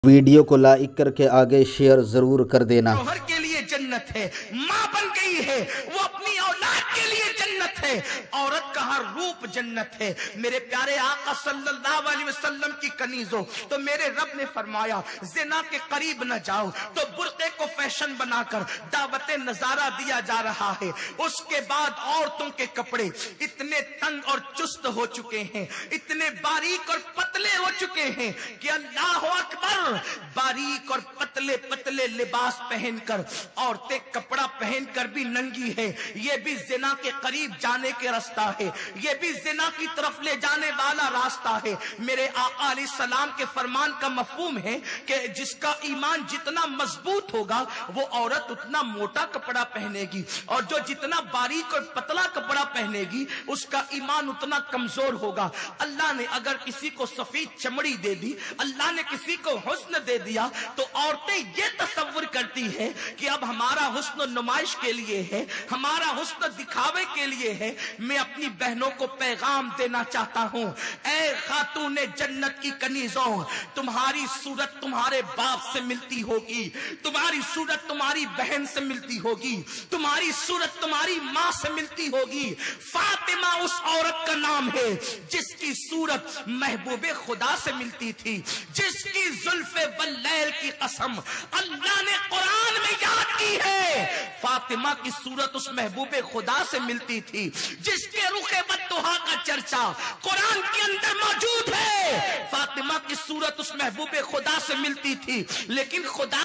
Video کو like کر کے آگے شیئر ضرور کر دینا۔ شوہر کے لیے جنت ہے، ماں بن گئی ہے، وہ اپنی اولاد کے لیے جنت ہے، عورت کا ہر روپ جنت ہے۔ میرے پیارے آقا صلی اللہ علیہ وسلم کی کنیزوں، تو میرے رب نے فرمایا زنا کے قریب نہ جاؤ، تو برقعے کو فیشن بنا کر دعوت نظارہ دیا جا رہا ہے۔ اس کے بعد عورتوں کے کپڑے اتنے تنگ اور چست ہو چکے ہیں، اتنے باریک اور پتلے ہو چکے ہیں کہ اللہ اکبر، باریک اور پتلے پتلے لباس پہن کر عورتیں کپڑا پہن کر بھی ننگی ہے۔ یہ بھی زنا کے قریب جانے کے راستہ ہے، یہ بھی زنا کی طرف لے جانے والا راستہ ہے۔ میرے آقا علیہ السلام کے فرمان کا مفہوم ہے کہ جس کا ایمان جتنا مضبوط ہوگا وہ عورت اتنا موٹا کپڑا پہنے گی، اور جو جتنا باریک اور پتلا کپڑا پہنے گی اس کا ایمان اتنا کمزور ہوگا۔ اللہ نے اگر کسی کو سفید چمڑی دے دی، اللہ نے کسی کو حسن دے دیا، تو عورتیں یہ تصور کرتی ہے کہ اب ہمارا حسن نمائش کے لیے ہے، ہمارا حسن دکھاوے کے لیے ہے۔ میں اپنی بہنوں کو پیغام دینا چاہتا ہوں، اے خاتون جنت کی کنیزوں، تمہاری صورت تمہارے باپ سے ملتی ہوگی، تمہاری صورت تمہاری بہن سے ملتی ہوگی، تمہاری صورت تمہاری ماں سے ملتی ہوگی۔ فاطمہ اس عورت کا نام ہے جس کی صورت محبوب خدا سے ملتی تھی، جس کی زلف واللیل کی قسم اللہ نے قرآن میں یاد کی ہے۔ فاطمہ کی صورت اس محبوب خدا سے ملتی تھی جس کے رخ بددہا کا چرچا قرآن کے اندر موجود ہے۔ فاطمہ کی صورت اس محبوب خدا سے ملتی تھی، لیکن خدا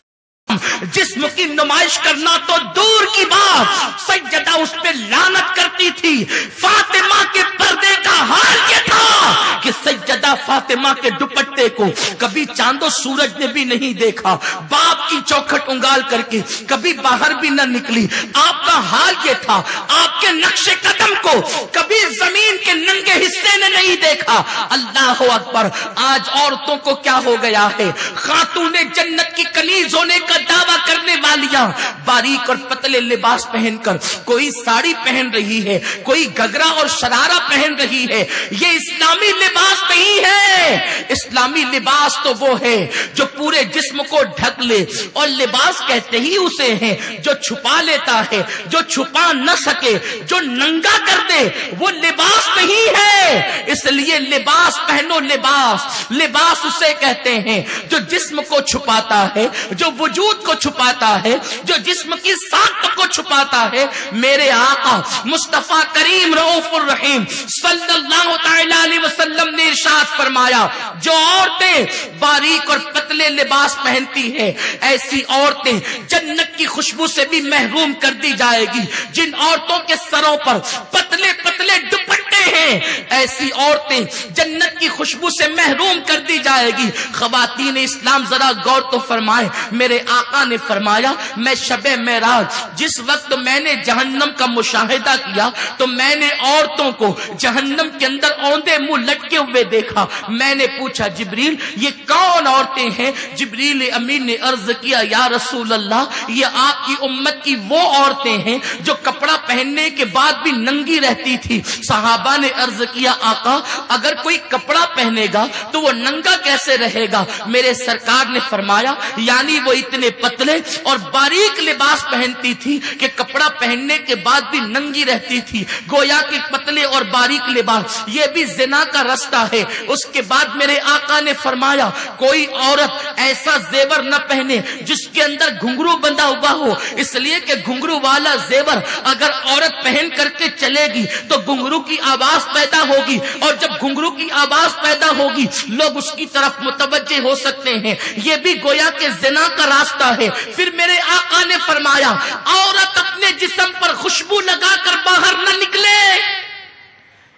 جسم کی نمائش کرنا تو دور کی بات، سجدہ اس پہ لعنت کرتی تھی۔ فاطمہ کے پردے کا حال یہ تھا کہ سجدہ فاطمہ کے دوپٹے کو کبھی چاند و سورج نے بھی نہیں دیکھا، باپ کی چوکھٹ انگال کر کے کبھی باہر بھی نہ نکلی۔ آپ کا حال یہ تھا، آپ کے نقش قدم کو کبھی زمین کے ننگے حصے نے نہیں دیکھا۔ اللہ اکبر، آج عورتوں کو کیا ہو گیا ہے؟ خاتون جنت کی کنیز ہونے کا دعویٰ کرنے والیاں باریک اور پتلے لباس پہن کر، کوئی ساڑی پہن رہی ہے، کوئی گھگرا اور شرارہ پہن رہی ہے۔ یہ اسلامی لباس نہیں ہے۔ اسلامی لباس تو وہ ہے جو پورے جسم کو ڈھک لے، اور لباس کہتے ہی اسے ہیں جو چھپا لیتا ہے، جو چھپا نہ سکے، جو ننگا کر دے، وہ لباس نہیں ہے۔ اس لیے لباس پہنو، لباس اسے کہتے ہیں جو جسم کو چھپاتا ہے، جو وجود کو چھپاتا ہے، جو جسم کی ساخت کو چھپاتا ہے۔ میرے آقا مصطفیٰ کریم رؤوف الرحیم صلی اللہ تعالی علیہ وسلم نے ارشاد فرمایا، جو عورتیں باریک اور پتلے لباس پہنتی ہیں ایسی عورتیں جنت کی خوشبو سے بھی محروم کر دی جائے گی۔ جن عورتوں کے سروں پر پتلے پتلے دوپٹے ہیں ایسی عورتیں جنت کی خوشبو سے محروم کر دی جائے گی۔ خواتین اسلام ذرا غور تو فرمائیں، میرے آقا نے فرمایا، میں شب معراج جس وقت میں نے جہنم کا مشاہدہ کیا تو میں نے عورتوں کو جہنم کے اندر اوندے منہ لٹکے ہوئے دیکھا۔ میں نے پوچھا جبریل یہ کون عورتیں ہیں؟ جبریل امین نے عرض کیا یا رسول اللہ، یہ آپ کی امت کی وہ عورتیں ہیں جو کپڑا پہننے کے بعد بھی ننگی رہتی تھی۔ صحابہ نے عرض کیا آقا اگر کوئی کپڑا پہنے گا تو وہ ننگا کیسے رہے گا؟ میرے سرکار نے فرمایا یعنی وہ اتنے پتلے اور باریک لباس پہنتی تھی کہ کپڑا پہننے کے بعد بھی ننگی رہتی تھی۔ گویا کہ پتلے اور باریک لباس یہ بھی زنا کا راستہ ہے۔ اس کے بعد میرے آقا نے فرمایا کوئی عورت ایسا زیور نہ پہنے جس کے اندر گھنگرو بندھا ہوا ہو، اس لیے کہ گھنگرو والا زیور اگر عورت پہن کر کے چلے گی تو گھنگرو کی آواز پیدا ہوگی، اور جب گھنگرو کی آواز پیدا ہوگی لوگ اس کی طرف متوجہ ہو سکتے ہیں۔ یہ بھی گویا کہ زنا کا راستہ ہے۔ پھر میرے آقا نے فرمایا عورت اپنے جسم پر خوشبو لگا کر باہر نہ نکلے،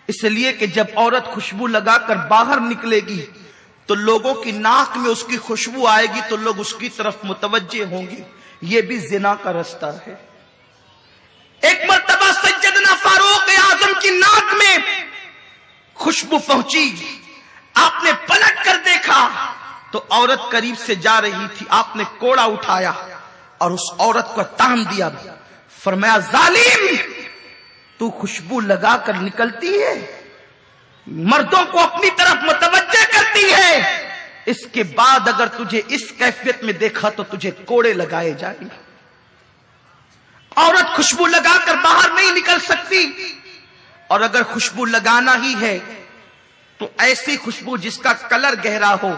اس لیے کہ جب عورت خوشبو لگا کر باہر نکلے گی تو لوگوں کی ناک میں اس کی خوشبو آئے گی تو لوگ اس کی طرف متوجہ ہوں گے۔ یہ بھی زنا کا راستہ ہے۔ ایک مرتبہ سیدنا فاروق اعظم کی ناک میں خوشبو پہنچی، آپ نے پلٹ کر دیکھا تو عورت قریب سے جا رہی تھی۔ آپ نے کوڑا اٹھایا اور اس عورت کو تان دیا، فرمایا ظالم تو خوشبو لگا کر نکلتی ہے، مردوں کو اپنی طرف متوجہ کرتی ہے، اس کے بعد اگر تجھے اس کیفیت میں دیکھا تو تجھے کوڑے لگائے جائیں گے. عورت خوشبو لگا کر باہر نہیں نکل سکتی، اور اگر خوشبو لگانا ہی ہے تو ایسی خوشبو جس کا کلر گہرا ہو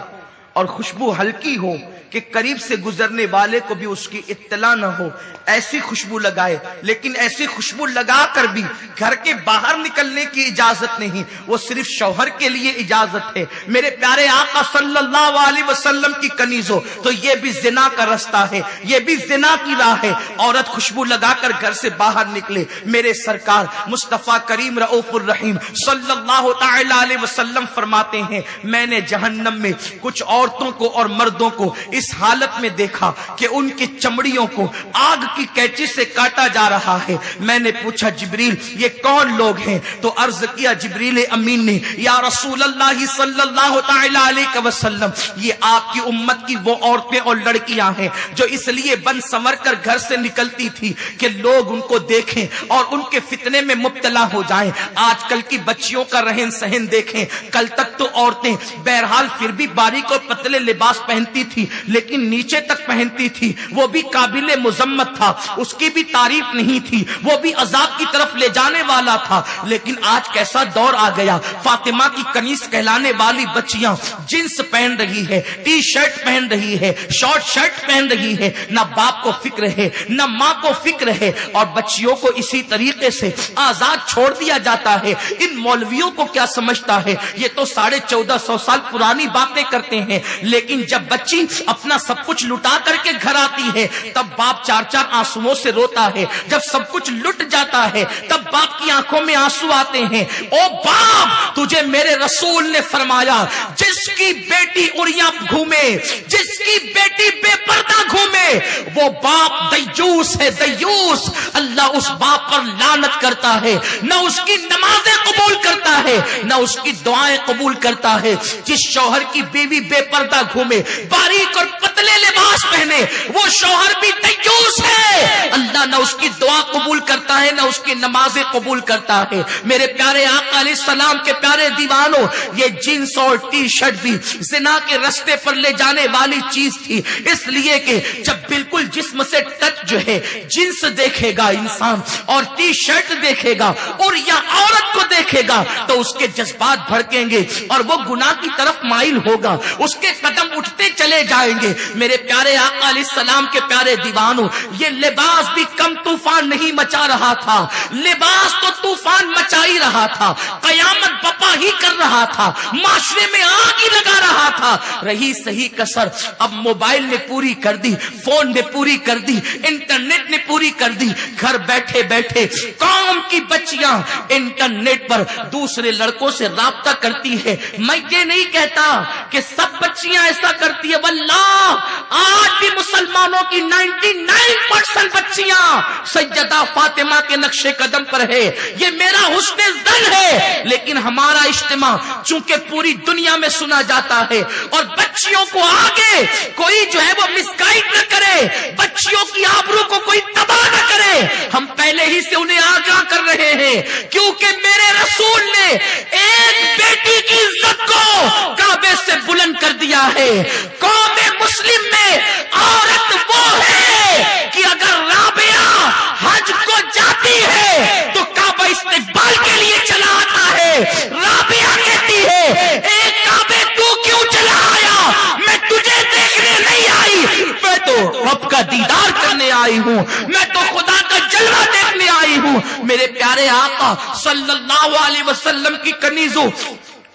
اور خوشبو ہلکی ہو کہ قریب سے گزرنے والے کو بھی اس کی اطلاع نہ ہو، ایسی خوشبو لگائے. لیکن ایسی خوشبو لگا کر بھی گھر کے باہر نکلنے کی اجازت نہیں، وہ صرف شوہر کے لیے اجازت ہے. میرے پیارے آقا صلی اللہ علیہ وسلم کی کنیزوں، تو یہ بھی زنا کا رستہ ہے، یہ بھی زنا کی راہ ہے. عورت خوشبو لگا کر گھر سے باہر نکلے. میرے سرکار مصطفیٰ کریم رؤوف الرحیم صلی اللہ تعالی علیہ وسلم فرماتے ہیں، میں نے جہنم میں کچھ عورتوں کو اور مردوں کو اس حالت میں دیکھا کہ ان کی چمڑیوں کو آگ کی کینچی سے کاٹا جا رہا ہے. میں نے پوچھا جبریل یہ کون لوگ ہیں؟ تو عرض کیا جبریل امین نے، یا رسول اللہ صلی اللہ تعالی علیہ وسلم، یہ آپ کی امت کی وہ عورتیں اور لڑکیاں ہیں جو اس لیے بن سنور کر گھر سے نکلتی تھی کہ لوگ ان کو دیکھیں اور ان کے فتنے میں مبتلا ہو جائیں. آج کل کی بچیوں کا رہن سہن دیکھیں. کل تک تو عورتیں بہرحال پھر بھی باریک اور پتلے لباس پہنتی تھی، لیکن نیچے تک پہنتی تھی، وہ بھی قابل مذمت تھا، اس کی بھی تعریف نہیں تھی، وہ بھی عذاب کی طرف لے جانے والا تھا. لیکن آج کیسا دور آ گیا، فاطمہ کی کنیز کہلانے والی بچیاں جنس پہن رہی ہے، ٹی شرٹ پہن رہی ہے، شارٹ شرٹ پہن رہی ہے. نہ باپ کو فکر ہے نہ ماں کو فکر ہے، اور بچیوں کو اسی طریقے سے آزاد چھوڑ دیا جاتا ہے. ان مولویوں کو کیا سمجھتا ہے، یہ تو 1450 سال پرانی باتیں کرتے ہیں. لیکن جب بچی اپنا سب کچھ لٹا کر کے گھر آتی ہے تب باپ چار چار آنسوؤں سے روتا ہے. جب سب کچھ لٹ جاتا ہے تب باپ کی آنکھوں میں آنسو آتے ہیں. او باپ، تجھے میرے رسول نے فرمایا جس کی بیٹی اڑیاں گھومے، جس کی بیٹی بے پردہ گھومے، وہ باپ دیوس ہے، دیوس. اللہ اس باپ پر لعنت کرتا ہے، نہ اس کی نمازیں قبول کرتا ہے نہ اس کی دعائیں قبول کرتا ہے. جس شوہر کی بیوی بے پردہ گھومے، باریک اور پتلے لباس پہنے، وہ شوہر بھی دیوس ہے. اللہ نہ اس کی دعا قبول کرتا ہے نہ اس کی نمازیں قبول کرتا ہے. میرے پیارے آقا علیہ السلام کے پیارے دیوانوں، یہ جینس اور ٹی شرٹ بھی زنا کے رستے پر لے جانے والی چیز تھی. اس لیے کہ جب بالکل جسم سے ٹچ جو ہے، جنس دیکھے گا انسان اور ٹی شرٹ دیکھے گا اور یا عورت کو دیکھے گا تو اس کے جذبات بھڑکیں گے اور وہ گناہ کی طرف مائل ہوگا، اس کے قدم اٹھتے چلے جائیں گے. میرے پیارے آقا علیہ السلام کے پیارے دیوانوں، یہ لباس بھی کم طوفان نہیں مچا رہا تھا، لباس تو طوفان مچا ہی رہا تھا، قیامت بپا ہی کر رہا تھا، معاشرے میں آگ ہی لگا رہا تھا. رہی صحیح کسر اب موبائل نے پوری کر دی، فون نے پوری کر دی، انٹرنیٹ نے پوری کر دی. گھر بیٹھے بیٹھے قوم کی بچیاں انٹرنیٹ پر دوسرے لڑکوں سے رابطہ کرتی ہے. میں یہ نہیں کہتا کہ سب بچیاں ایسا کرتی ہے، واللہ آج بھی مسلمانوں کی 99% بچیاں سیدہ فاطمہ کے نقش قدم پر ہے. یہ میرا حسن ظن ہے. لیکن ہمارا اجتماع چونکہ پوری دنیا میں سنا جاتا ہے اور بچیوں کو آگے کوئی جو ہے وہ مسگائیڈ نہ کرے، بچیوں کی آبرو کو کوئی تباہ نہ کرے، ہم پہلے ہی سے انہیں آگاہ کر رہے ہیں. کیونکہ میرے رسول نے ایک بیٹی کی عزت کو کعبے سے بلند کر دیا ہے. قوم مسلم میں عورت وہ ہے کہ اگر رابعہ حج کو جاتی ہے تو کعبہ استقبال کے لیے چلا آتا ہے. رابعہ کہتی ہے اے کعبے تو کیوں چلا آیا؟ میں تجھے دیکھنے نہیں آئی، میں تو رب کا دیدار کرنے آئی ہوں، میں تو خدا کا جلوہ دیکھنے آئی ہوں. میرے پیارے آقا صلی اللہ علیہ وسلم کی کنیزوں،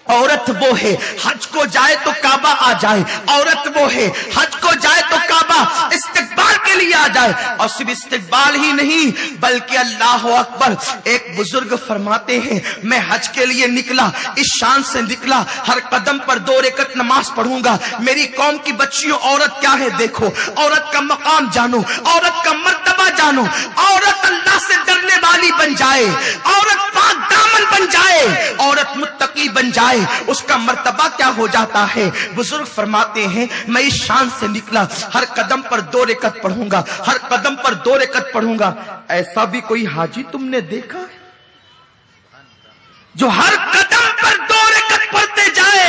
عورت وہ ہے حج کو جائے تو کعبہ آ جائے، عورت وہ ہے حج کو جائے تو کعبہ استقبال کے لیے آ جائے. اور صرف استقبال ہی نہیں بلکہ اللہ اکبر. ایک بزرگ فرماتے ہیں میں حج کے لیے نکلا، اس شان سے نکلا ہر قدم پر 2 رکعت نماز پڑھوں گا. میری قوم کی بچیوں، عورت کیا ہے دیکھو، عورت کا مقام جانو، عورت کا مرتبہ جانو. عورت اللہ سے ڈرنے والی بن جائے، عورت پاک دامن بن جائے، عورت متقی بن جائے، اس کا مرتبہ کیا ہو جاتا ہے. بزرگ فرماتے ہیں میں اس شان سے نکلا ہر قدم پر 2 رکعت پڑھوں گا، ہر قدم پر 2 رکعت پڑھوں گا. ایسا بھی کوئی حاجی تم نے دیکھا ہے جو ہر قدم پر 2 رکعت پڑھتے جائے؟